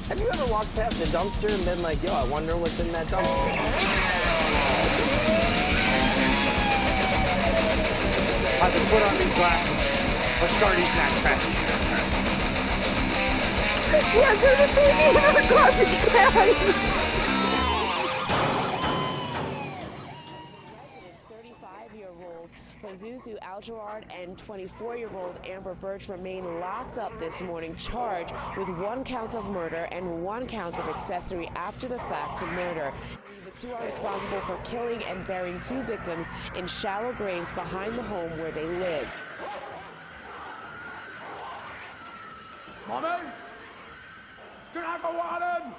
Have you ever walked past a dumpster and been like, yo, I wonder what's in that dumpster? Either put on these glasses or start eating that trash. Yeah, there's a baby in the garbage can. 35-year-old Pazuzu Algarad and 24-year-old Amber Birch remain locked up this morning, charged with 1 count of murder and 1 count of accessory after the fact to murder. The two are responsible for killing and burying 2 victims in shallow graves behind the home where they live. Mommy? Tonight for Warden!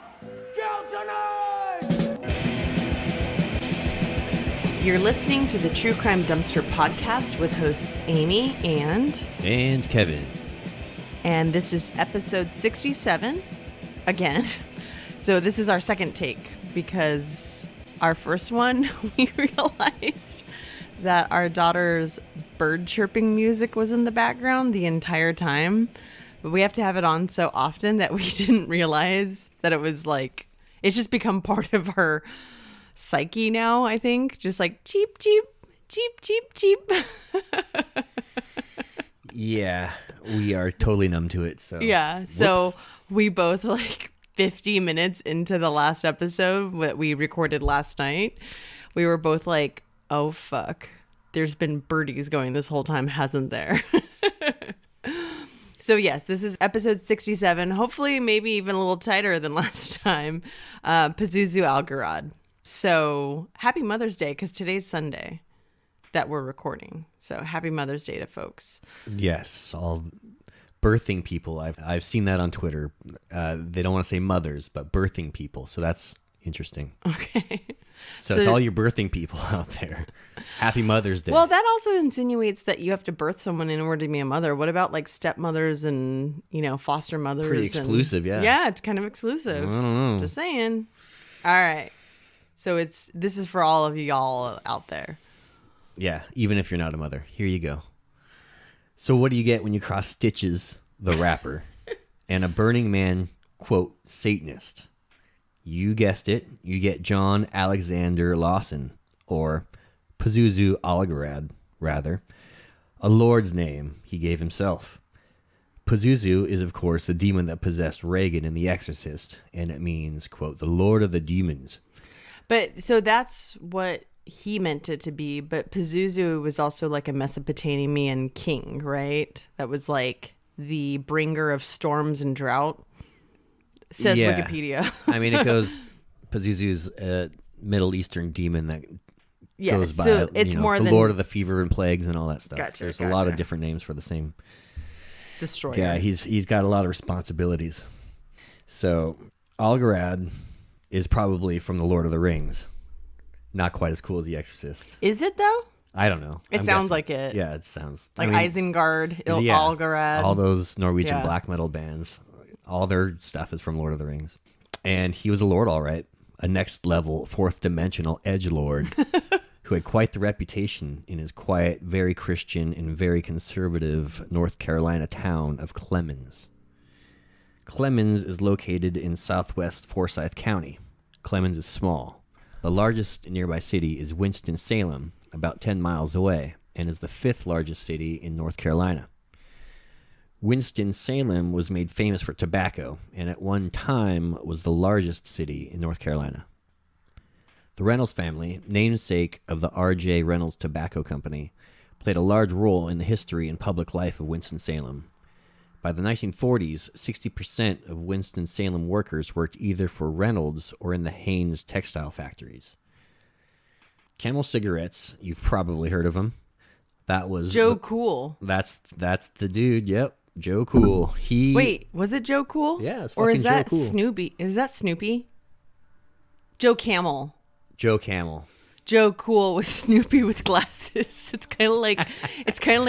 Kill tonight! You're listening to the True Crime Dumpster podcast with hosts Amy and Kevin. And this is episode 67 again. So this is our second take because our first one, we realized that our daughter's bird chirping music was in the background the entire time. But we have to have it on so often that we didn't realize that it was like, it's just become part of her psyche now, I think. Just like cheep, cheep, cheep, cheep, cheep. Yeah, we are totally numb to it. So yeah, so we both like 50 minutes into the last episode that we recorded last night, we were both like, oh, fuck. There's been birdies going this whole time, hasn't there? So yes, this is episode 67. Hopefully, maybe even a little tighter than last time. Pazuzu Algarad. So happy Mother's Day, because today's Sunday that we're recording. So happy Mother's Day to folks. Yes, all birthing people. I've seen that on Twitter. They don't want to say mothers, but birthing people. So that's interesting. Okay. So to all your birthing people out there, happy Mother's Day. Well, that also insinuates that you have to birth someone in order to be a mother. What about like stepmothers and, foster mothers? Pretty exclusive, yeah. Yeah, it's kind of exclusive. I don't know. Just saying. All right. So this is for all of y'all out there. Yeah, even if you're not a mother. Here you go. So what do you get when you cross Stitches, the rapper, and a Burning Man, quote, Satanist? You guessed it. You get John Alexander Lawson, or Pazuzu Algarad, rather. A lord's name he gave himself. Pazuzu is, of course, the demon that possessed Regan in The Exorcist, and it means, quote, the Lord of the Demons. But so that's what he meant it to be. But Pazuzu was also like a Mesopotamian king, right? That was like the bringer of storms and drought. Says Wikipedia. I mean, it goes, Pazuzu's a Middle Eastern demon that goes by, so it's more the than Lord of the Fever and Plagues and all that stuff. Gotcha, There's a lot of different names for the same destroyer. Yeah, he's got a lot of responsibilities. So Algarad is probably from the Lord of the Rings. Not quite as cool as The Exorcist. Is it though? I don't know. It sounds like it. Yeah, it sounds like Isengard, Algarad. All those Norwegian black metal bands. All their stuff is from Lord of the Rings. And he was a lord, all right. A next level, fourth dimensional edgelord who had quite the reputation in his quiet, very Christian, and very conservative North Carolina town of Clemmons. Clemmons is located in southwest Forsyth County. Clemmons is small. The largest nearby city is Winston-Salem, about 10 miles away, and is the 5th largest city in North Carolina. Winston-Salem was made famous for tobacco, and at one time was the largest city in North Carolina. The Reynolds family, namesake of the R.J. Reynolds Tobacco Company, played a large role in the history and public life of Winston-Salem. By the 1940s, 60% of Winston-Salem workers worked either for Reynolds or in the Haynes textile factories. Camel cigarettes, you've probably heard of them. That was Joe Cool. That's the dude, yep. Joe Cool. Wait, was it Joe Cool? Yeah, it's fucking Or is that Joe Cool. Snoopy? Is that Snoopy? Joe Camel. Joe Camel. Joe Cool with Snoopy with glasses. It's kind of like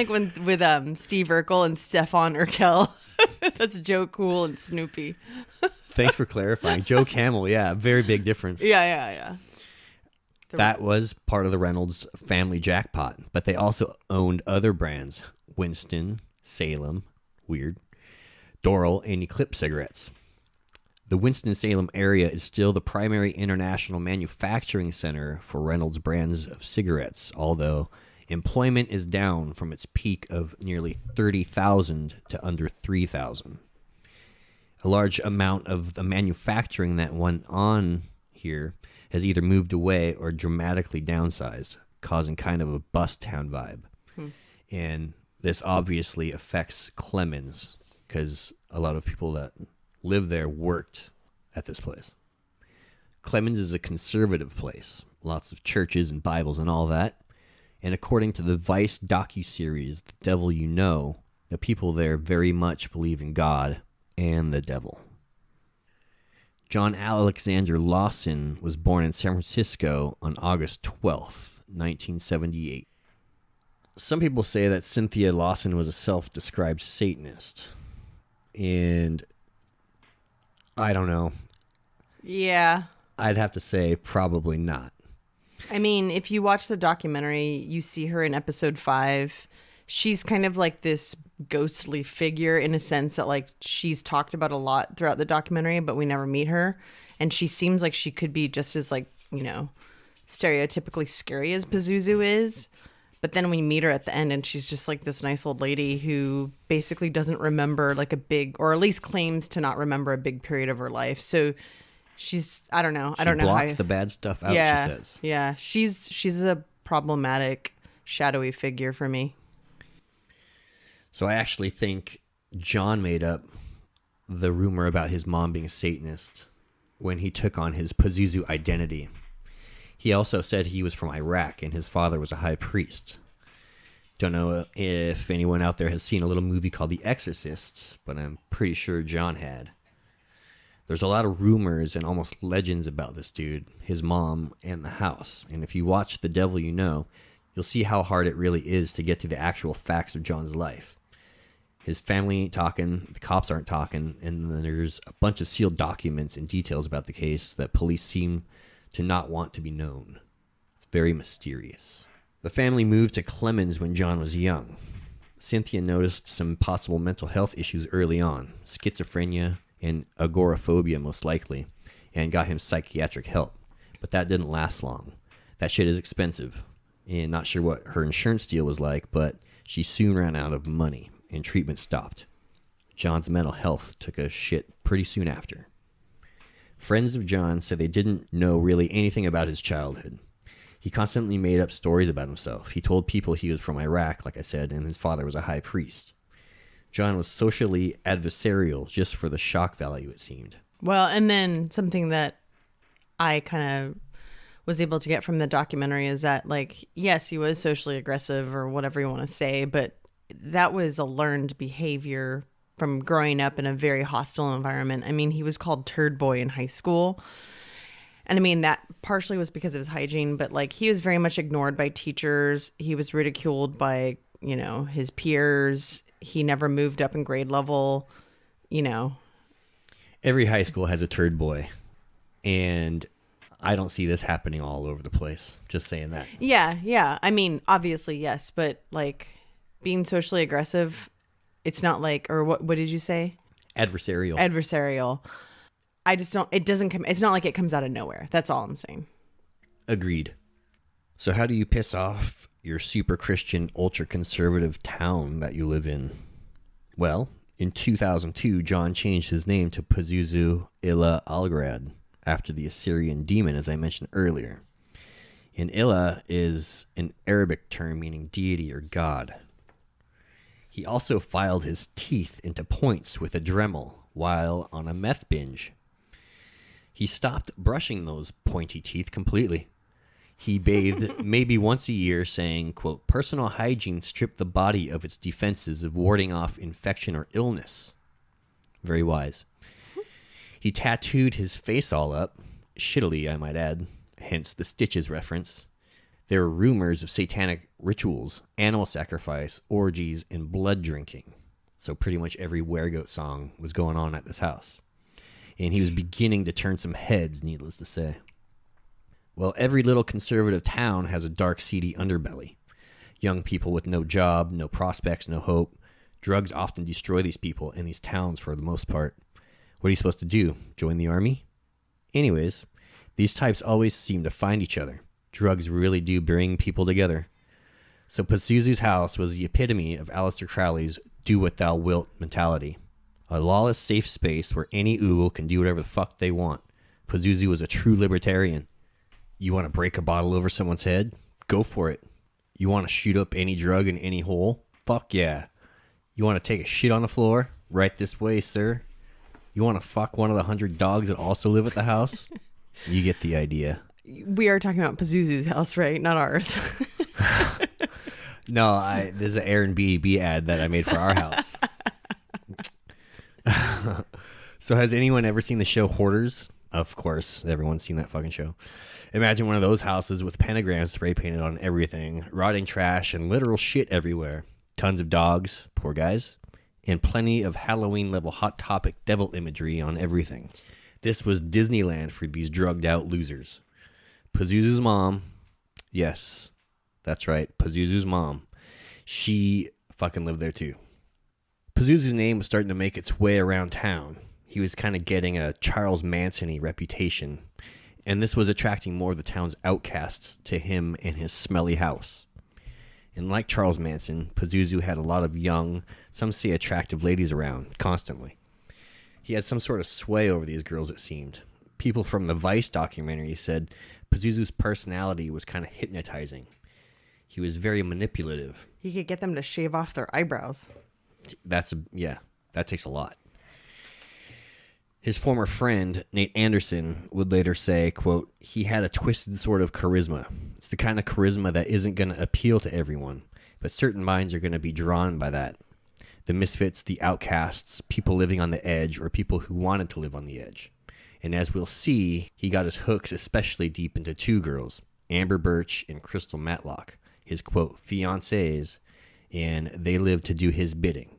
when with Steve Urkel and Stefan Urkel. That's Joe Cool and Snoopy. Thanks for clarifying. Joe Camel, yeah, very big difference. Yeah. That was part of the Reynolds family jackpot, but they also owned other brands: Winston, Salem, weird, Doral, and Eclipse cigarettes. The Winston-Salem area is still the primary international manufacturing center for Reynolds brands of cigarettes, although employment is down from its peak of nearly 30,000 to under 3,000. A large amount of the manufacturing that went on here has either moved away or dramatically downsized, causing kind of a bust town vibe. And this obviously affects Clemmons, because a lot of people that live there worked at this place. Clemmons is a conservative place, lots of churches and Bibles and all that. And according to the Vice docuseries, The Devil You Know, the people there very much believe in God and the devil. John Alexander Lawson was born in San Francisco on August 12th, 1978. Some people say that Cynthia Lawson was a self-described Satanist. And I don't know. Yeah. I'd have to say probably not. I mean, if you watch the documentary, you see her in episode 5. She's kind of like this ghostly figure in a sense that like she's talked about a lot throughout the documentary, but we never meet her. And she seems like she could be just as like, you know, stereotypically scary as Pazuzu is. But then we meet her at the end and she's just like this nice old lady who basically doesn't remember like a big, or at least claims to not remember a big period of her life. So she's, I don't know. I don't know how. She blocks the bad stuff out, yeah, she says. Yeah. She's a problematic, shadowy figure for me. So I actually think John made up the rumor about his mom being a Satanist when he took on his Pazuzu identity. He also said he was from Iraq and his father was a high priest. Don't know if anyone out there has seen a little movie called The Exorcist, but I'm pretty sure John had. There's a lot of rumors and almost legends about this dude, his mom, and the house. And if you watch The Devil You Know, you'll see how hard it really is to get to the actual facts of John's life. His family ain't talking, the cops aren't talking, and then there's a bunch of sealed documents and details about the case that police seem to not want to be known. It's very mysterious. The family moved to Clemmons when John was young. Cynthia noticed some possible mental health issues early on, schizophrenia and agoraphobia most likely, and got him psychiatric help. But that didn't last long. That shit is expensive, and not sure what her insurance deal was like, but she soon ran out of money, and treatment stopped. John's mental health took a shit pretty soon after. Friends of John said they didn't know really anything about his childhood. He constantly made up stories about himself. He told people he was from Iraq, like I said, and his father was a high priest. John was socially adversarial just for the shock value, it seemed. Well, and then something that I kind of was able to get from the documentary is that, like, yes, he was socially aggressive or whatever you want to say, but that was a learned behavior from growing up in a very hostile environment. I mean, he was called Turd Boy in high school. And I mean, that partially was because of his hygiene, but like he was very much ignored by teachers. He was ridiculed by, you know, his peers. He never moved up in grade level, you know. Every high school has a Turd Boy. And I don't see this happening all over the place. Just saying that. Yeah. I mean, obviously, yes. But like being socially aggressive, it's not like, or what did you say? Adversarial. I just don't, it's not like it comes out of nowhere. That's all I'm saying. Agreed. So how do you piss off your super Christian, ultra conservative town that you live in? Well, in 2002, John changed his name to Pazuzu Illah Algarad after the Assyrian demon, as I mentioned earlier. And Illah is an Arabic term meaning deity or god. He also filed his teeth into points with a Dremel while on a meth binge. He stopped brushing those pointy teeth completely. He bathed maybe once a year, saying, quote, personal hygiene stripped the body of its defenses of warding off infection or illness. Very wise. He tattooed his face all up, shittily I might add, hence the Stitches reference. There were rumors of satanic rituals, animal sacrifice, orgies, and blood drinking. So pretty much every Weregoat song was going on at this house. And he was beginning to turn some heads, needless to say. Well, every little conservative town has a dark, seedy underbelly. Young people with no job, no prospects, no hope. Drugs often destroy these people in these towns for the most part. What are you supposed to do? Join the army? Anyways, these types always seem to find each other. Drugs really do bring people together. So Pazuzu's house was the epitome of Aleister Crowley's do what thou wilt mentality. A lawless safe space where any oogle can do whatever the fuck they want. Pazuzu was a true libertarian. You want to break a bottle over someone's head? Go for it. You want to shoot up any drug in any hole? Fuck yeah. You want to take a shit on the floor? Right this way, sir. You want to fuck one of the 100 dogs that also live at the house? You get the idea. We are talking about Pazuzu's house, right? Not ours. No, this is an Airbnb ad that I made for our house. So has anyone ever seen the show Hoarders? Of course, everyone's seen that fucking show. Imagine one of those houses with pentagrams spray painted on everything, rotting trash, and literal shit everywhere. Tons of dogs, poor guys, and plenty of Halloween-level Hot Topic devil imagery on everything. This was Disneyland for these drugged-out losers. Pazuzu's mom, yes, that's right, Pazuzu's mom, she fucking lived there too. Pazuzu's name was starting to make its way around town. He was kind of getting a Charles Manson-y reputation, and this was attracting more of the town's outcasts to him and his smelly house. And like Charles Manson, Pazuzu had a lot of young, some say attractive ladies around, constantly. He had some sort of sway over these girls, it seemed. People from the Vice documentary said Pazuzu's personality was kind of hypnotizing. He was very manipulative. He could get them to shave off their eyebrows. That takes a lot. His former friend, Nate Anderson, would later say, quote, he had a twisted sort of charisma. It's the kind of charisma that isn't going to appeal to everyone, but certain minds are going to be drawn by that. The misfits, the outcasts, people living on the edge, or people who wanted to live on the edge. And as we'll see, he got his hooks especially deep into two girls, Amber Birch and Crystal Matlock, his, quote, fiancées, and they lived to do his bidding.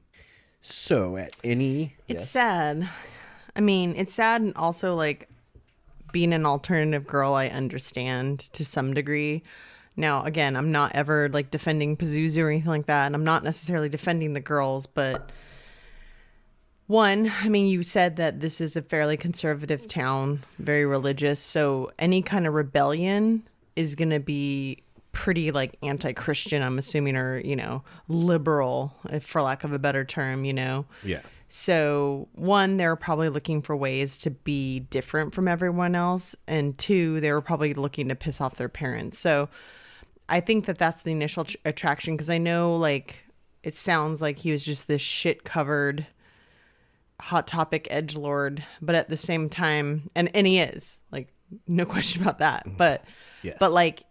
So at any... It's sad. I mean, it's sad, and also, like, being an alternative girl, I understand to some degree. Now, again, I'm not ever, like, defending Pazuzu or anything like that, and I'm not necessarily defending the girls, but one, I mean, you said that this is a fairly conservative town, very religious, so any kind of rebellion is going to be pretty, like, anti-Christian, I'm assuming, or, you know, liberal, if for lack of a better term, you know? Yeah. So, one, they were probably looking for ways to be different from everyone else. And two, they were probably looking to piss off their parents. So, I think that that's the initial attraction. Because I know, like, it sounds like he was just this shit-covered Hot Topic edgelord. But at the same time, and he is. Like, no question about that. But, yes. But like,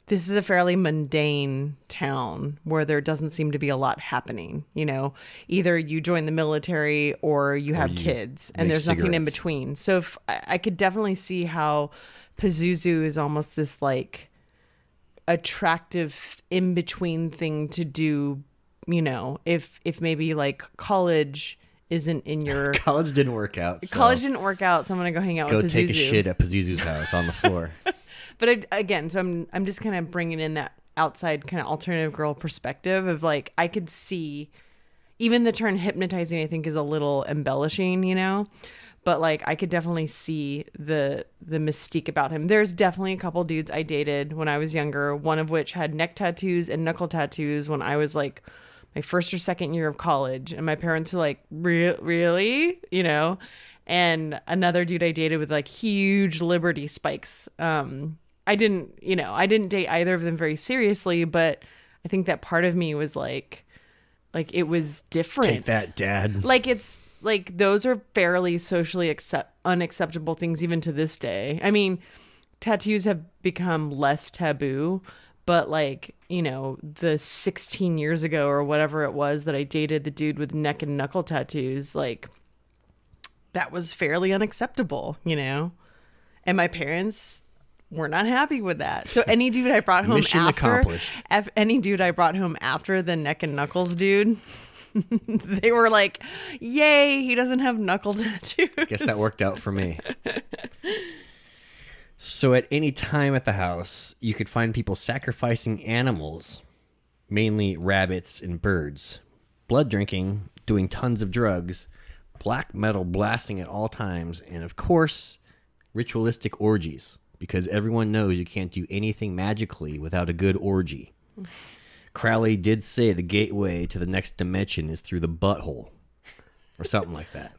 this is a fairly mundane town where there doesn't seem to be a lot happening. You know, either you join the military or you have kids, and there's nothing in between. So if I could definitely see how Pazuzu is almost this, like, attractive in between thing to do. You know, if maybe, like, college isn't in your college didn't work out. So college didn't work out, so I'm gonna go hang out with Pazuzu. Go take a shit at Pazuzu's house on the floor. But again, so I'm just kind of bringing in that outside kind of alternative girl perspective of, like, I could see, even the term hypnotizing, I think, is a little embellishing, you know, but, like, I could definitely see the mystique about him. There's definitely a couple dudes I dated when I was younger, one of which had neck tattoos and knuckle tattoos when I was, like, my first or second year of college, and my parents were like, really, you know. And another dude I dated with, like, huge Liberty spikes. I didn't date either of them very seriously, but I think that part of me was like it was different. Take that, Dad. Like, it's like those are fairly socially unacceptable things even to this day. I mean, tattoos have become less taboo, but, like, you know, the 16 years ago or whatever it was that I dated the dude with neck and knuckle tattoos, like, that was fairly unacceptable, you know? And my parents were not happy with that. So any dude I brought home any dude I brought home after the neck and knuckles dude, they were like, yay, he doesn't have knuckle tattoos. Guess that worked out for me. So at any time at the house, you could find people sacrificing animals, mainly rabbits and birds, blood drinking, doing tons of drugs, black metal blasting at all times, and of course, ritualistic orgies, because everyone knows you can't do anything magically without a good orgy. Crowley did say the gateway to the next dimension is through the butthole, or something like that.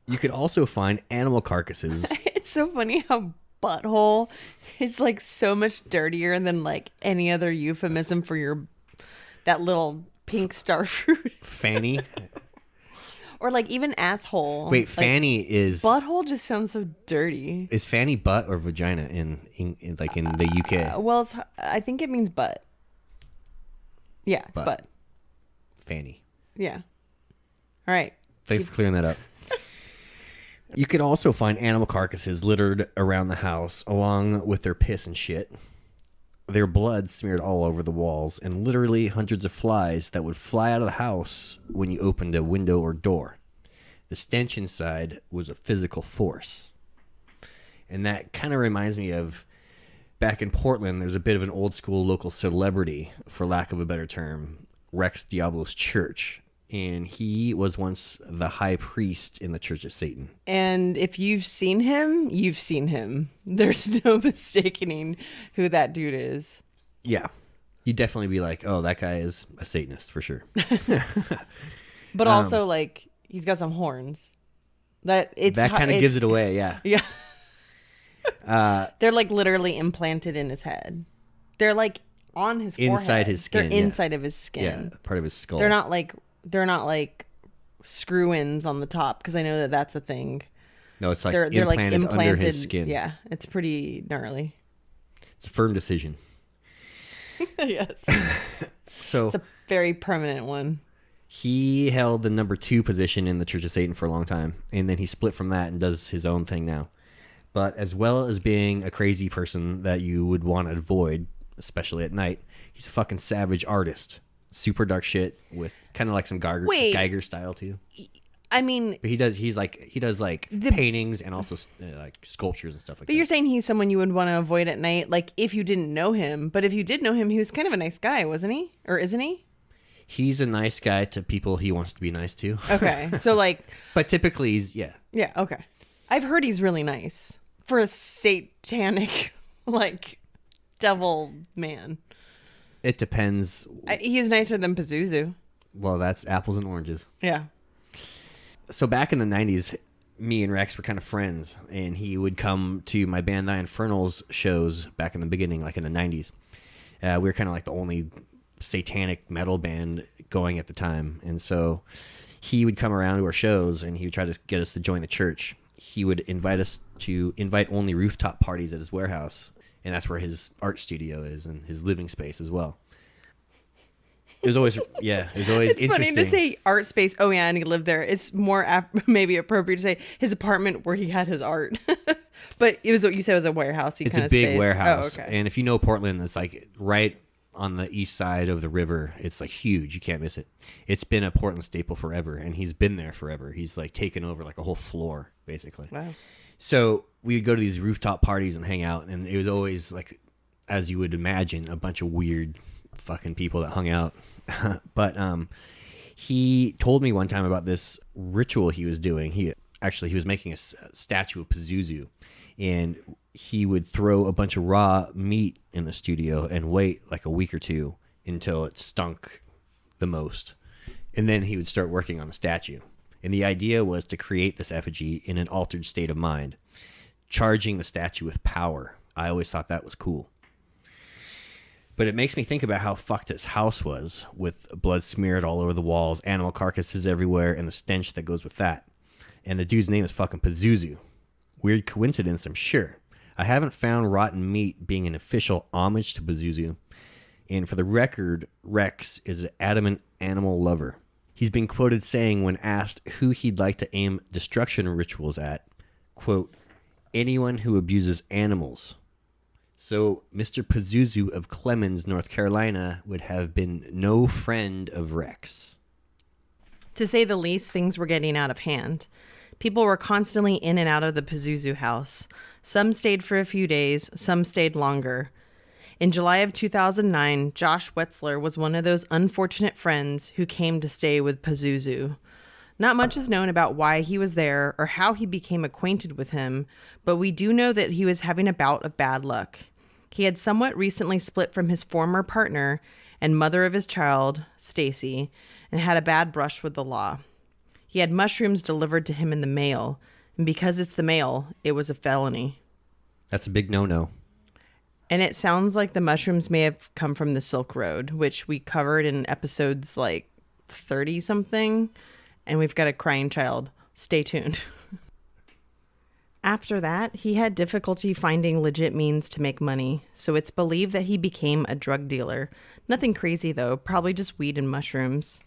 You could also find animal carcasses. It's so funny how butthole is like so much dirtier than like any other euphemism for that little pink star fruit. Fanny. Or like even asshole. Wait, like, fanny is... Butthole just sounds so dirty. Is fanny butt or vagina in the UK? Well, I think it means butt. Yeah, it's butt. Fanny. Yeah. All right. Thanks for clearing that up. You could also find animal carcasses littered around the house, along with their piss and shit. Their blood smeared all over the walls, and literally hundreds of flies that would fly out of the house when you opened a window or door. The stench inside was a physical force. And that kind of reminds me of back in Portland, there's a bit of an old school local celebrity, for lack of a better term, Rex Diablo's Church. And he was once the high priest in the Church of Satan. And if you've seen him, you've seen him. There's no mistaking who that dude is. Yeah. You'd definitely be like, oh, that guy is a Satanist for sure. But also, like, he's got some horns. That kind of gives it away, yeah. Yeah. They're like literally implanted in his head. They're like on his forehead. Inside his skin. They're inside of his skin. Yeah, part of his skull. They're not like screw-ins on the top, because I know that that's a thing. No, it's like they're implanted, like under his skin. Yeah, it's pretty gnarly. It's a firm decision. Yes. So it's a very permanent one. He held the number 2 position in the Church of Satan for a long time, and then he split from that and does his own thing now. But as well as being a crazy person that you would want to avoid, especially at night, he's a fucking savage artist. Super dark shit with kind of like some Geiger style too. I mean, but he does paintings and also like sculptures and stuff like that. But you're saying he's someone you would want to avoid at night, like if you didn't know him. But if you did know him, he was kind of a nice guy, wasn't he? Or isn't he? He's a nice guy to people he wants to be nice to. Okay, so like, but typically he's yeah. Okay, I've heard he's really nice for a satanic like devil man. It depends. He is nicer than Pazuzu. Well, that's apples and oranges. Yeah. So back in the 90s, me and Rex were kind of friends, and he would come to my band The Infernals shows back in the beginning, like in the 90s. We were kind of like the only satanic metal band going at the time. And so he would come around to our shows, and he would try to get us to join the church. He would invite us to invite only rooftop parties at his warehouse. And that's where his art studio is and his living space as well. It was always, it's interesting. Funny to say art space. Oh yeah, and he lived there. It's more maybe appropriate to say his apartment where he had his art. But it was what you said was a warehouse. It's a big warehouse. Oh, okay. And if you know Portland, it's like right on the east side of the river. It's like huge. You can't miss it. It's been a Portland staple forever, and he's been there forever. He's like taken over like a whole floor, basically. Wow. So we would go to these rooftop parties and hang out, and it was always like, as you would imagine, a bunch of weird fucking people that hung out. But he told me one time about this ritual he was doing. He was making a statue of Pazuzu, and he would throw a bunch of raw meat in the studio and wait like a week or two until it stunk the most. And then he would start working on the statue. And the idea was to create this effigy in an altered state of mind, charging the statue with power. I always thought that was cool. But it makes me think about how fucked his house was, with blood smeared all over the walls, animal carcasses everywhere, and the stench that goes with that. And the dude's name is fucking Pazuzu. Weird coincidence, I'm sure. I haven't found rotten meat being an official homage to Pazuzu. And for the record, Rex is an adamant animal lover. He's been quoted saying when asked who he'd like to aim destruction rituals at, quote, anyone who abuses animals. So Mr. Pazuzu of Clemmons, North Carolina, would have been no friend of Rex. To say the least, things were getting out of hand. People were constantly in and out of the Pazuzu house. Some stayed for a few days, some stayed longer. In July of 2009, Josh Wetzler was one of those unfortunate friends who came to stay with Pazuzu. Not much is known about why he was there or how he became acquainted with him, but we do know that he was having a bout of bad luck. He had somewhat recently split from his former partner and mother of his child, Stacy, and had a bad brush with the law. He had mushrooms delivered to him in the mail, and because it's the mail, it was a felony. That's a big no-no. And it sounds like the mushrooms may have come from the Silk Road, which we covered in episodes like 30-something, and we've got a crying child. Stay tuned. After that, he had difficulty finding legit means to make money, so it's believed that he became a drug dealer. Nothing crazy, though, probably just weed and mushrooms.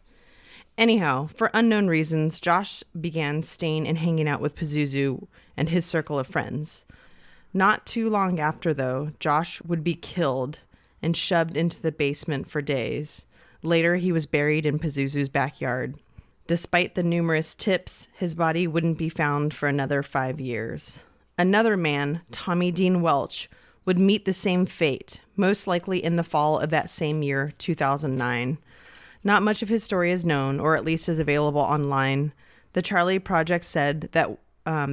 Anyhow, for unknown reasons, Josh began staying and hanging out with Pazuzu and his circle of friends. Not too long after, though, Josh would be killed and shoved into the basement for days. Later, he was buried in Pazuzu's backyard. Despite the numerous tips, his body wouldn't be found for another 5 years. Another man, Tommy Dean Welch, would meet the same fate, most likely in the fall of that same year, 2009. Not much of his story is known, or at least is available online. The Charley Project said that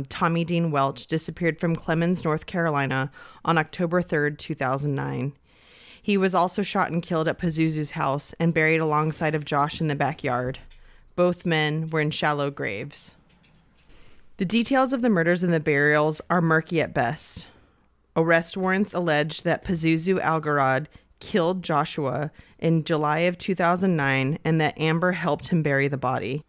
Tommy Dean Welch disappeared from Clemmons, North Carolina on October 3rd, 2009. He was also shot and killed at Pazuzu's house and buried alongside of Josh in the backyard. Both men were in shallow graves. The details of the murders and the burials are murky at best. Arrest warrants allege that Pazuzu Algarad killed Joshua in July of 2009 and that Amber helped him bury the body.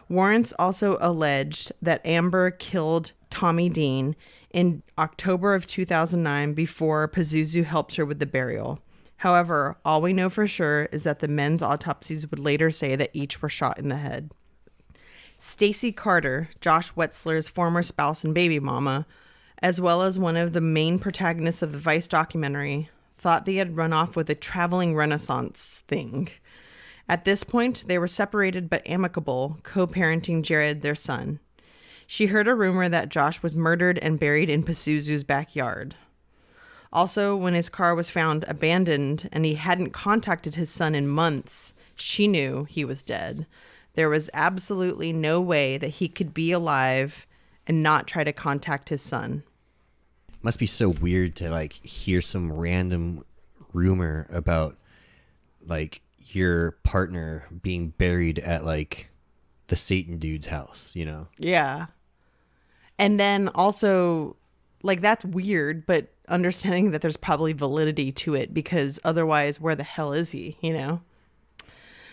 Warrants also alleged that Amber killed Tommy Dean in October of 2009 before Pazuzu helped her with the burial. However, all we know for sure is that the men's autopsies would later say that each were shot in the head. Stacy Carter, Josh Wetzler's former spouse and baby mama, as well as one of the main protagonists of the Vice documentary, thought they had run off with a traveling Renaissance thing. At this point, they were separated but amicable, co-parenting Jared, their son. She heard a rumor that Josh was murdered and buried in Pazuzu's backyard. Also, when his car was found abandoned and he hadn't contacted his son in months, she knew he was dead. There was absolutely no way that he could be alive and not try to contact his son. Must be so weird to like hear some random rumor about like your partner being buried at like the Satan dude's house, you know? Yeah. And then also, like, that's weird, but understanding that there's probably validity to it, because otherwise, where the hell is he, you know?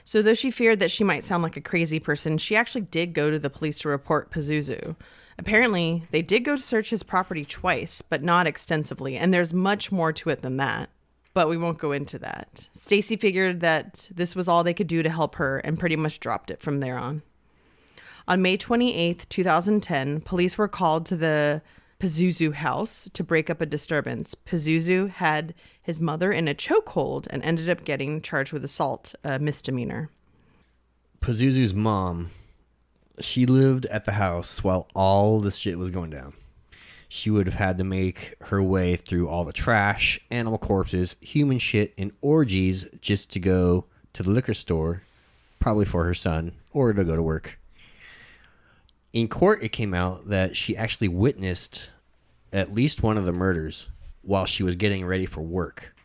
So though she feared that she might sound like a crazy person, she actually did go to the police to report Pazuzu. Apparently, they did go to search his property twice, but not extensively, and there's much more to it than that. But we won't go into that. Stacy figured that this was all they could do to help her and pretty much dropped it from there on. On May 28th, 2010, police were called to the Pazuzu house to break up a disturbance. Pazuzu had his mother in a chokehold and ended up getting charged with assault, a misdemeanor. Pazuzu's mom, she lived at the house while all this shit was going down. She would have had to make her way through all the trash, animal corpses, human shit, and orgies just to go to the liquor store, probably for her son, or to go to work. In court, it came out that she actually witnessed at least one of the murders while she was getting ready for work.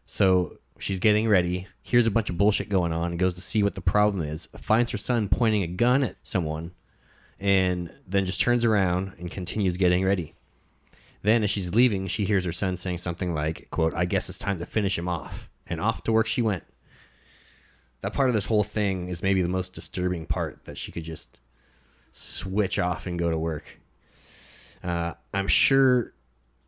So she's getting ready, hears a bunch of bullshit going on, and goes to see what the problem is, finds her son pointing a gun at someone, and then just turns around and continues getting ready. Then, as she's leaving, she hears her son saying something like, quote, "I guess it's time to finish him off." And off to work she went. That part of this whole thing is maybe the most disturbing part, that she could just switch off and go to work. I'm sure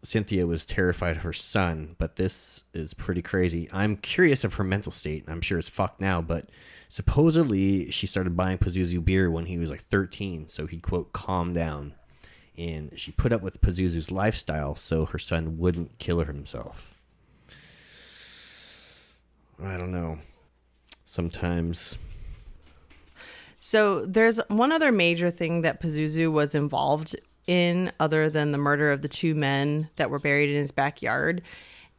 Cynthia was terrified of her son, but this is pretty crazy. I'm curious of her mental state. I'm sure it's fucked now, but supposedly she started buying Pazuzu beer when he was like 13, so he'd, quote, calm down. And she put up with Pazuzu's lifestyle so her son wouldn't kill himself. I don't know. Sometimes. So there's one other major thing that Pazuzu was involved in other than the murder of the two men that were buried in his backyard.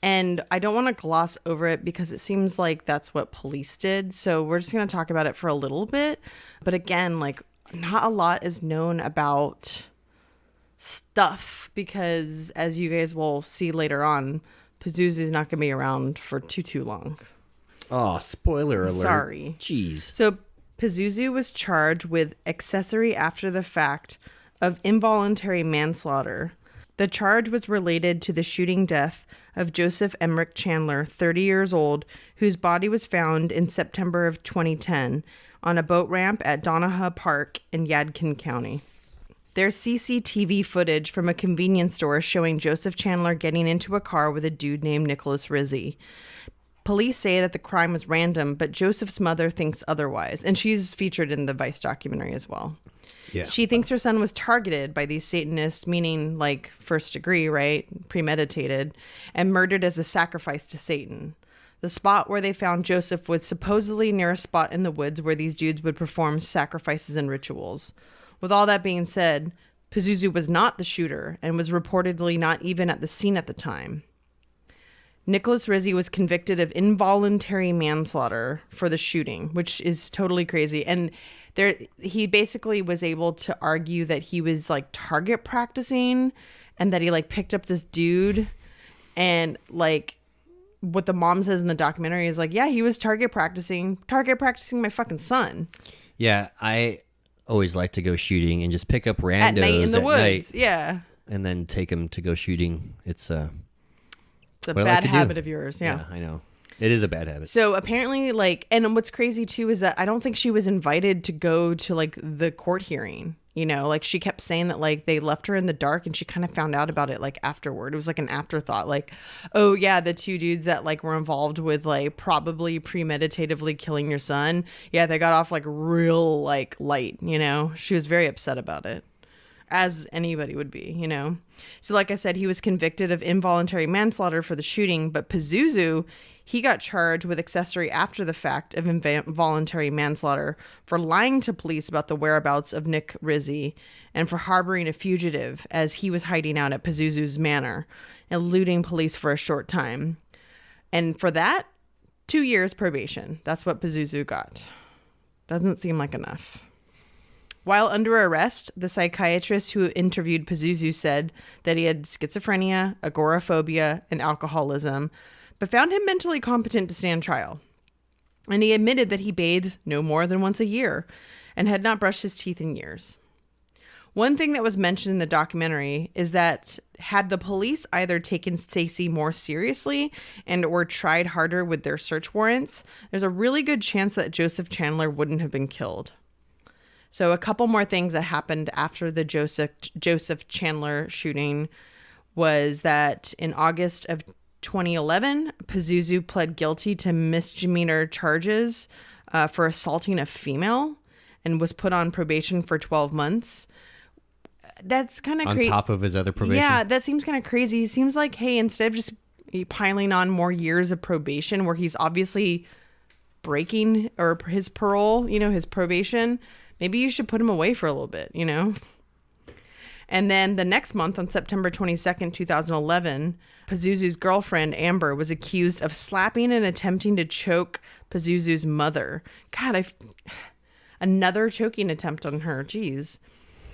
And I don't want to gloss over it because it seems like that's what police did. So we're just going to talk about it for a little bit. But again, like, not a lot is known about stuff because, as you guys will see later on, Pazuzu's not going to be around for too long. Oh, spoiler alert. Sorry. Jeez. So Pazuzu was charged with accessory after the fact of involuntary manslaughter. The charge was related to the shooting death of Joseph Emmerich Chandler, 30 years old, whose body was found in September of 2010 on a boat ramp at Donaha Park in Yadkin County. There's CCTV footage from a convenience store showing Joseph Chandler getting into a car with a dude named Nicholas Rizzi. Police say that the crime was random, but Joseph's mother thinks otherwise, and she's featured in the Vice documentary as well. Yeah. She thinks her son was targeted by these Satanists, meaning like first degree, right? Premeditated, and murdered as a sacrifice to Satan. The spot where they found Joseph was supposedly near a spot in the woods where these dudes would perform sacrifices and rituals. With all that being said, Pazuzu was not the shooter and was reportedly not even at the scene at the time. Nicholas Rizzi was convicted of involuntary manslaughter for the shooting, which is totally crazy. And he basically was able to argue that he was like target practicing and that he like picked up this dude, and like what the mom says in the documentary is like, yeah, he was target practicing my fucking son. Yeah, I always like to go shooting and just pick up randos at night in the woods. night, yeah. and then take them to go shooting. It's a bad habit of yours. Yeah, I know. It is a bad habit. So apparently, like, and what's crazy too is that I don't think she was invited to go to like the court hearing. You know, like she kept saying that like they left her in the dark, and she kind of found out about it like afterward. It was like an afterthought, like, oh yeah, the two dudes that like were involved with like probably premeditatively killing your son. Yeah, they got off like real like light, you know. She was very upset about it, as anybody would be, you know. So like I said, he was convicted of involuntary manslaughter for the shooting, but Pazuzu, he got charged with accessory after the fact of involuntary manslaughter for lying to police about the whereabouts of Nick Rizzi and for harboring a fugitive as he was hiding out at Pazuzu's manor, eluding police for a short time. And for that, 2 years probation. That's what Pazuzu got. Doesn't seem like enough. While under arrest, the psychiatrist who interviewed Pazuzu said that he had schizophrenia, agoraphobia, and alcoholism, but found him mentally competent to stand trial. And he admitted that he bathed no more than once a year and had not brushed his teeth in years. One thing that was mentioned in the documentary is that had the police either taken Stacy more seriously and or tried harder with their search warrants, there's a really good chance that Joseph Chandler wouldn't have been killed. So a couple more things that happened after the Joseph Chandler shooting was that in August of 2011, Pazuzu pled guilty to misdemeanor charges for assaulting a female and was put on probation for 12 months. That's kind of crazy. On top of his other probation? Yeah, that seems kind of crazy. It seems like, hey, instead of just piling on more years of probation where he's obviously breaking or his parole, you know, his probation, maybe you should put him away for a little bit, you know? And then the next month, on September 22nd, 2011, Pazuzu's girlfriend, Amber, was accused of slapping and attempting to choke Pazuzu's mother. God, another choking attempt on her. Jeez.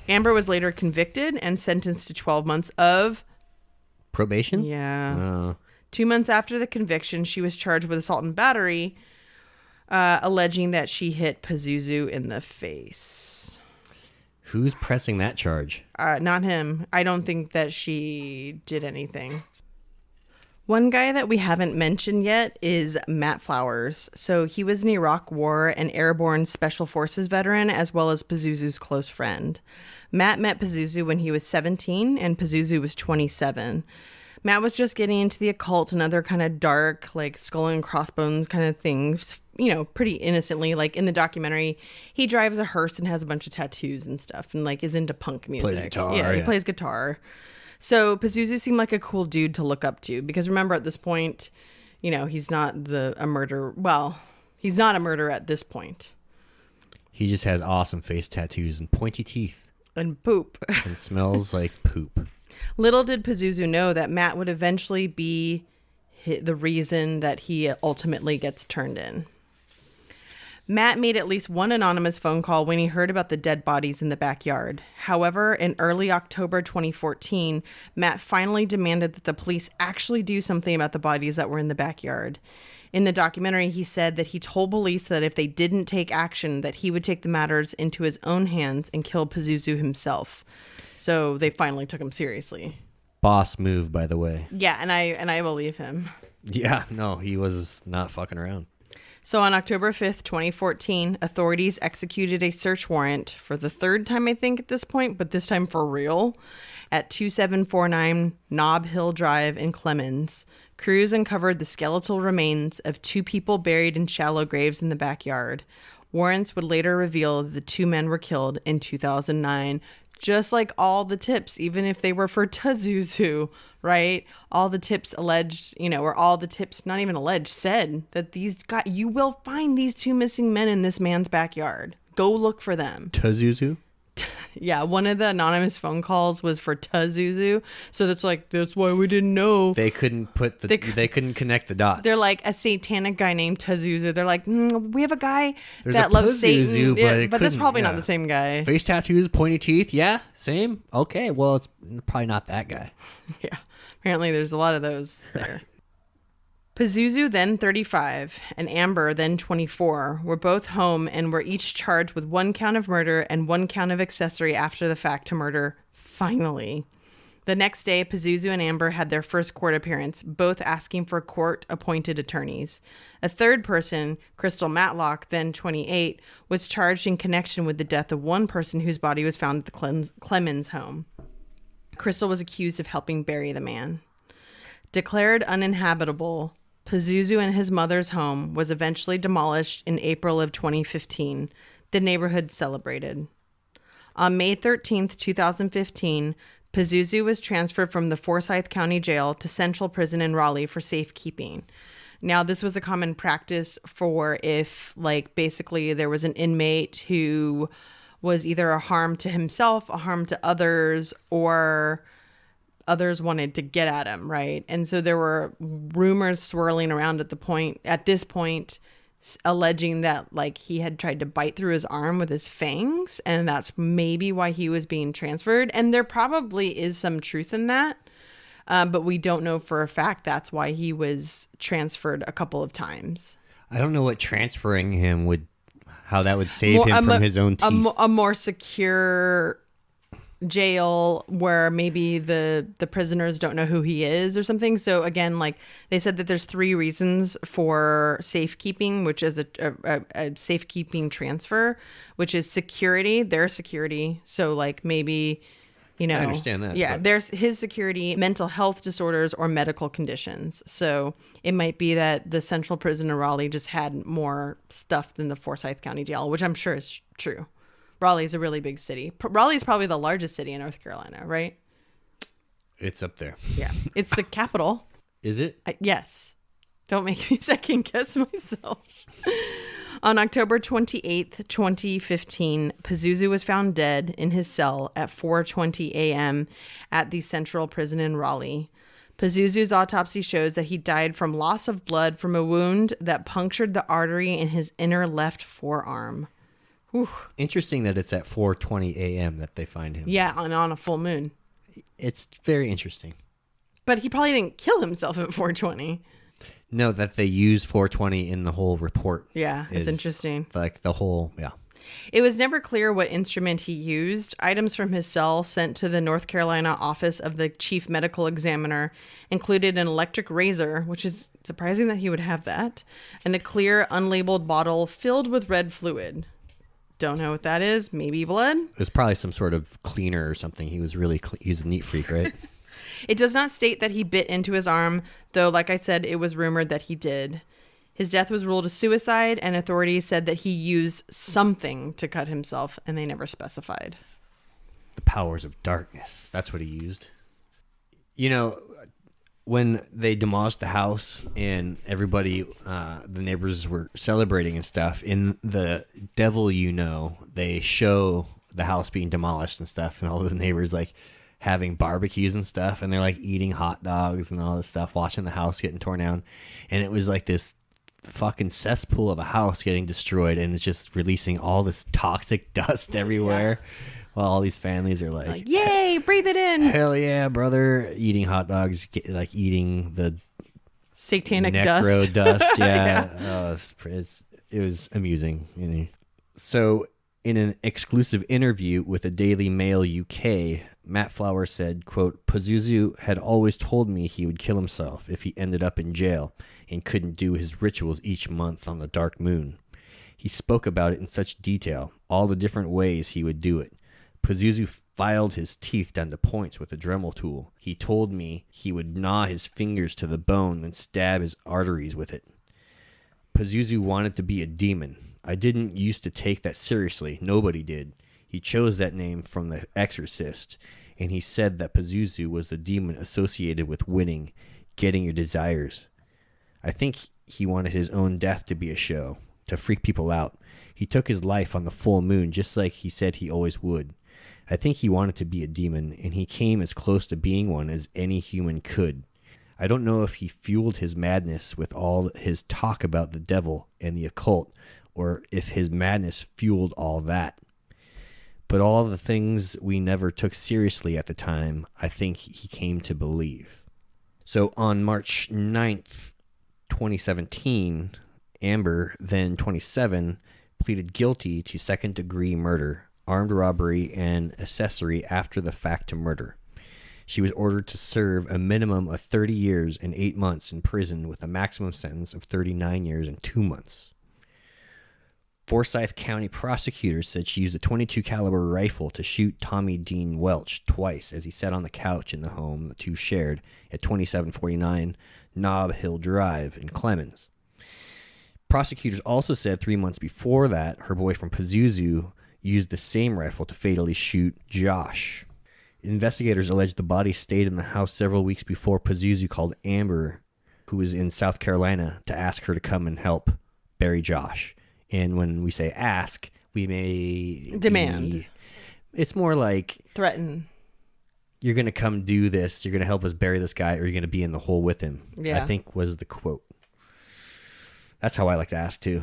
Amber was later convicted and sentenced to 12 months of probation? Yeah. 2 months after the conviction, she was charged with assault and battery, alleging that she hit Pazuzu in the face. Who's pressing that charge? Not him. I don't think that she did anything. One guy that we haven't mentioned yet is Matt Flowers. So he was an Iraq War and Airborne Special Forces veteran, as well as Pazuzu's close friend. Matt met Pazuzu when he was 17 and Pazuzu was 27. Matt was just getting into the occult and other kind of dark, like skull and crossbones kind of things, you know, pretty innocently. Like in the documentary, he drives a hearse and has a bunch of tattoos and stuff and like is into punk music. Plays guitar. Yeah, he plays guitar. So Pazuzu seemed like a cool dude to look up to because remember at this point, you know, he's not a murderer. Well, he's not a murderer at this point. He just has awesome face tattoos and pointy teeth. And poop. And smells like poop. Little did Pazuzu know that Matt would eventually be the reason that he ultimately gets turned in. Matt made at least one anonymous phone call when he heard about the dead bodies in the backyard. However, in early October 2014, Matt finally demanded that the police actually do something about the bodies that were in the backyard. In the documentary, he said that he told police that if they didn't take action, that he would take the matters into his own hands and kill Pazuzu himself. So they finally took him seriously. Boss move, by the way. Yeah, and I believe him. Yeah, no, he was not fucking around. So on October 5th, 2014, authorities executed a search warrant for the third time, I think, at this point, but this time for real, at 2749 Nob Hill Drive in Clemmons. Crews uncovered the skeletal remains of 2 people buried in shallow graves in the backyard. Warrants would later reveal that the 2 men were killed in 2009, just like all the tips, even if they were for Pazuzu, right? All the tips alleged, or all the tips, not even alleged, said that you will find these 2 missing men in this man's backyard. Go look for them. Pazuzu? Yeah, one of the anonymous phone calls was for Pazuzu, so that's why we didn't know. They couldn't they couldn't connect the dots. They're like a satanic guy named Pazuzu. They're like, we have a guy There's that a loves Pazuzu, Satan, but that's probably not the same guy. Face tattoos, pointy teeth, yeah, same. Okay, well, it's probably not that guy. Yeah, apparently there's a lot of those there. Pazuzu, then 35, and Amber, then 24, were both home and were each charged with 1 count of murder and 1 count of accessory after the fact to murder, finally. The next day, Pazuzu and Amber had their first court appearance, both asking for court-appointed attorneys. A third person, Crystal Matlock, then 28, was charged in connection with the death of one person whose body was found at the Clemmons home. Crystal was accused of helping bury the man. Declared uninhabitable, Pazuzu and his mother's home was eventually demolished in April of 2015. The neighborhood celebrated. On May 13th, 2015, Pazuzu was transferred from the Forsyth County Jail to Central Prison in Raleigh for safekeeping. Now, this was a common practice for if, basically there was an inmate who was either a harm to himself, a harm to others, or others wanted to get at him, right? And so there were rumors swirling around at this point, alleging that he had tried to bite through his arm with his fangs, and that's maybe why he was being transferred. And there probably is some truth in that, but we don't know for a fact that's why he was transferred a couple of times. I don't know what transferring him how that would save him from his own teeth. A more secure jail where maybe the prisoners don't know who he is or something. So again, they said that there's 3 reasons for safekeeping, which is a safekeeping transfer, which is security, their security. So maybe, I understand that. Yeah, there's his security, mental health disorders, or medical conditions. So it might be that the Central Prison in Raleigh just had more stuff than the Forsyth County Jail, which I'm sure is true. Raleigh's a really big city. Raleigh's probably the largest city in North Carolina, right? It's up there. Yeah. It's the capital. Is it? Yes. Don't make me second guess myself. On October 28th, 2015, Pazuzu was found dead in his cell at 4:20 a.m. at the Central Prison in Raleigh. Pazuzu's autopsy shows that he died from loss of blood from a wound that punctured the artery in his inner left forearm. Whew. Interesting that it's at 4:20 a.m. that they find him. Yeah, on a full moon. It's very interesting. But he probably didn't kill himself at 4:20. No, that they use 4:20 in the whole report. Yeah, it's interesting. Yeah. It was never clear what instrument he used. Items from his cell sent to the North Carolina office of the chief medical examiner included an electric razor, which is surprising that he would have that, and a clear, unlabeled bottle filled with red fluid. Don't know what that is. Maybe blood? It was probably some sort of cleaner or something. He was he's a neat freak, right? It does not state that he bit into his arm, though, like I said, it was rumored that he did. His death was ruled a suicide, and authorities said that he used something to cut himself, and they never specified. The powers of darkness. That's what he used. When they demolished the house and everybody, the neighbors were celebrating and stuff, in the Devil they show the house being demolished and stuff, and all the neighbors having barbecues and stuff, and they're eating hot dogs and all this stuff, watching the house getting torn down. And it was this fucking cesspool of a house getting destroyed, and it's just releasing all this toxic dust everywhere. While all these families are like, yay, breathe it in. Hell yeah, brother. Eating hot dogs, eating the Satanic necro dust. Yeah. Yeah. It was amusing. So in an exclusive interview with the Daily Mail UK, Matt Flower said, quote, Pazuzu had always told me he would kill himself if he ended up in jail and couldn't do his rituals each month on the dark moon. He spoke about it in such detail, all the different ways he would do it. Pazuzu filed his teeth down to points with a Dremel tool. He told me he would gnaw his fingers to the bone and stab his arteries with it. Pazuzu wanted to be a demon. I didn't used to take that seriously. Nobody did. He chose that name from The Exorcist, and he said that Pazuzu was the demon associated with winning, getting your desires. I think he wanted his own death to be a show, to freak people out. He took his life on the full moon just like he said he always would. I think he wanted to be a demon, and he came as close to being one as any human could. I don't know if he fueled his madness with all his talk about the devil and the occult, or if his madness fueled all that. But all the things we never took seriously at the time, I think he came to believe. So on March 9th, 2017, Amber, then 27, pleaded guilty to second-degree murder, armed robbery, and accessory after the fact to murder. She was ordered to serve a minimum of 30 years and 8 months in prison with a maximum sentence of 39 years and 2 months. Forsyth County prosecutors said she used a .22 caliber rifle to shoot Tommy Dean Welch twice as he sat on the couch in the home the two shared at 2749 Nob Hill Drive in Clemmons. Prosecutors also said 3 months before that, her boyfriend Pazuzu used the same rifle to fatally shoot Josh. Investigators alleged the body stayed in the house several weeks before Pazuzu called Amber, who was in South Carolina, to ask her to come and help bury Josh. And when we say ask, we may demand. It's more like Threaten. You're going to come do this. You're going to help us bury this guy, or you're going to be in the hole with him. Yeah. I think was the quote. That's how I like to ask too.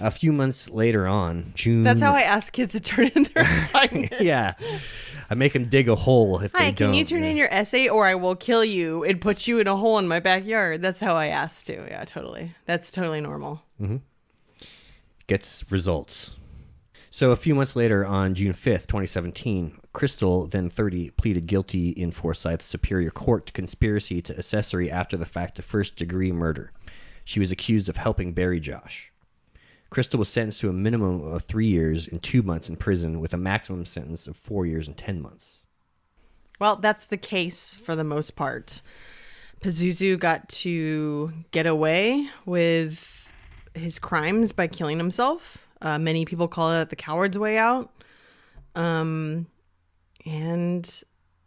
A few months later on, June... That's how I ask kids to turn in their assignments. Yeah. I make them dig a hole if they don't. Hi, can you turn in your essay or I will kill you and put you in a hole in my backyard? That's how I ask too. Yeah, totally. That's totally normal. Mm-hmm. Gets results. So a few months later, on June 5th, 2017, Crystal, then 30, pleaded guilty in Forsyth Superior Court to conspiracy to accessory after the fact to first-degree murder. She was accused of helping bury Josh. Crystal was sentenced to a minimum of 3 years and 2 months in prison with a maximum sentence of 4 years and 10 months. Well, that's the case for the most part. Pazuzu got to get away with his crimes by killing himself. Many people call it the coward's way out. And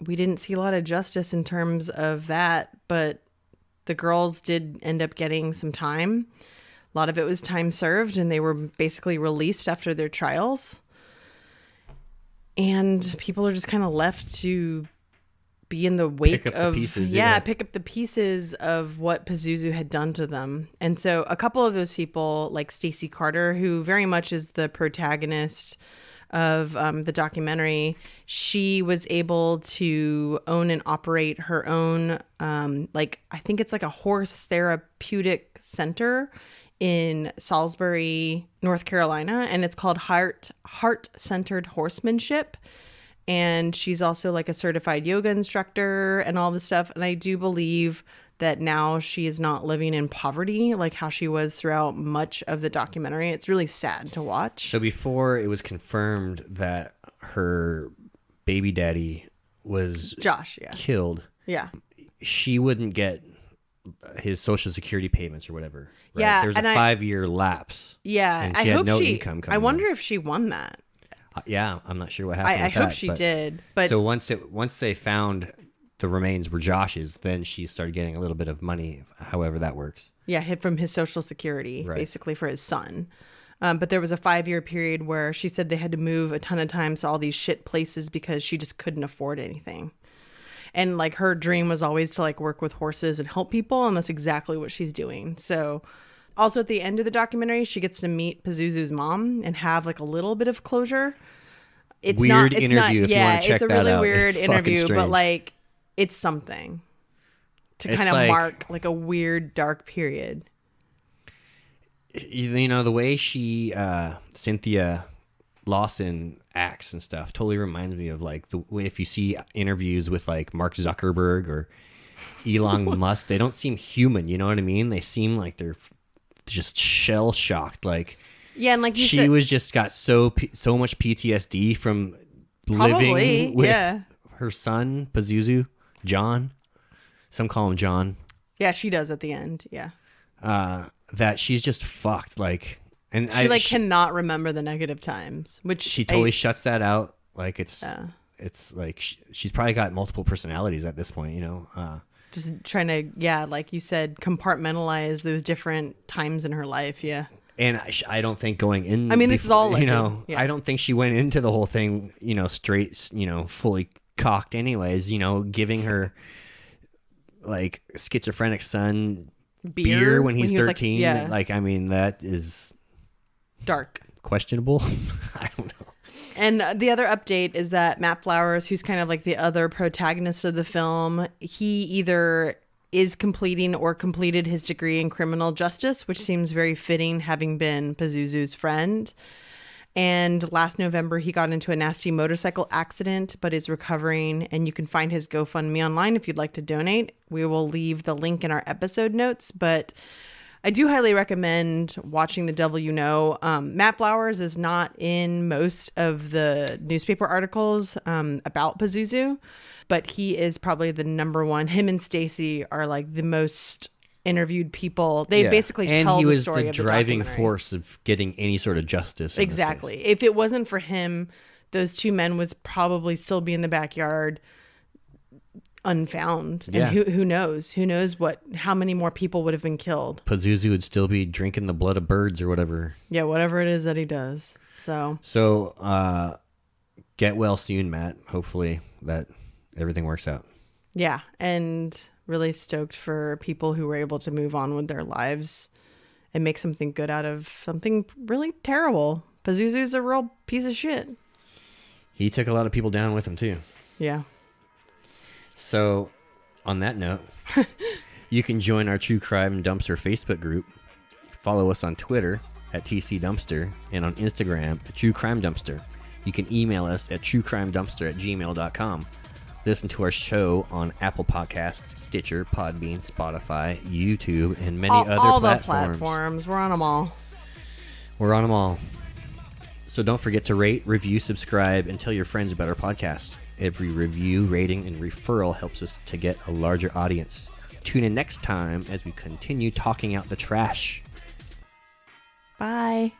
we didn't see a lot of justice in terms of that, but the girls did end up getting some time. A lot of it was time served, and they were basically released after their trials. And people are just kind of left to be in the wake of... pick up the pieces of what Pazuzu had done to them. And so a couple of those people, like Stacey Carter, who very much is the protagonist of the documentary, she was able to own and operate her own, I think it's like a horse therapeutic center in Salisbury, North Carolina, and it's called Heart-Centered Horsemanship. And she's also like a certified yoga instructor and all this stuff. And I do believe that now she is not living in poverty like how she was throughout much of the documentary. It's really sad to watch. So before it was confirmed that her baby daddy was Josh, killed, she wouldn't get his Social Security payments or whatever. Right? Yeah, There's a 5-year lapse. Yeah, and she had no income coming. I wonder if she won that. Yeah, I'm not sure what happened. I hope she did. But so once they found the remains were Josh's, then she started getting a little bit of money, however that works. Yeah, hit from his Social Security, basically for his son. But there was a 5-year period where she said they had to move a ton of times to all these shit places because she just couldn't afford anything. And like her dream was always to like work with horses and help people, and that's exactly what she's doing. So also at the end of the documentary, she gets to meet Pazuzu's mom and have like a little bit of closure. It's weird not, it's interview. Not, if you yeah, want to check it's a that really out. weird It's interview, fucking but strange. like it's something to It's kind of like- mark like a weird dark period. You know, the way she Cynthia Lawson acts and stuff totally reminds me of like the way if you see interviews with like Mark Zuckerberg or Elon Musk, they don't seem human. You know what I mean? They seem like they're just shell shocked. Like Yeah, and like you she said, was just got so much PTSD from Probably, living with yeah. her son Pazuzu, John. Some call him John. yeah, she does at the end. Yeah, That she's just fucked. Like, and she cannot remember the negative times, which she totally shuts that out. Like it's like she's probably got multiple personalities at this point. You know. Just trying to, like you said, compartmentalize those different times in her life. Yeah. And I don't think going in. I mean, this is all you like know. yeah. I don't think she went into the whole thing, you know, straight, you know, fully cocked. Anyways, you know, giving her like schizophrenic son beer when he's he was, 13. yeah. Like, I mean, that is Dark. questionable. I don't know. And the other update is that Matt Flowers, who's kind of like the other protagonist of the film, he either is completing or completed his degree in criminal justice, which seems very fitting, having been Pazuzu's friend. And last November, he got into a nasty motorcycle accident, but is recovering. And you can find his GoFundMe online if you'd like to donate. We will leave the link in our episode notes, but I do highly recommend watching The Devil You Know. Matt Flowers is not in most of the newspaper articles about Pazuzu, but he is probably the number one. Him and Stacy are like the most interviewed people. They basically tell the story of the And he was the driving documentary. force of getting any sort of justice. in this Exactly. case. If it wasn't for him, those two men would probably still be in the backyard unfound. Yeah. And who knows? Who knows how many more people would have been killed. Pazuzu would still be drinking the blood of birds or whatever. Yeah, whatever it is that he does. So, get well soon, Matt. Hopefully that everything works out. Yeah, and really stoked for people who were able to move on with their lives and make something good out of something really terrible. Pazuzu's a real piece of shit. He took a lot of people down with him too. Yeah. So, on that note, you can join our True Crime Dumpster Facebook group. Follow us on Twitter at TC Dumpster and on Instagram at True Crime Dumpster. You can email us at truecrimedumpster@gmail.com. Listen to our show on Apple Podcasts, Stitcher, Podbean, Spotify, YouTube, and many other all platforms. the platforms. We're on them all. We're on them all. So don't forget to rate, review, subscribe, and tell your friends about our podcast. Every review, rating, and referral helps us to get a larger audience. Tune in next time as we continue talking out the trash. Bye.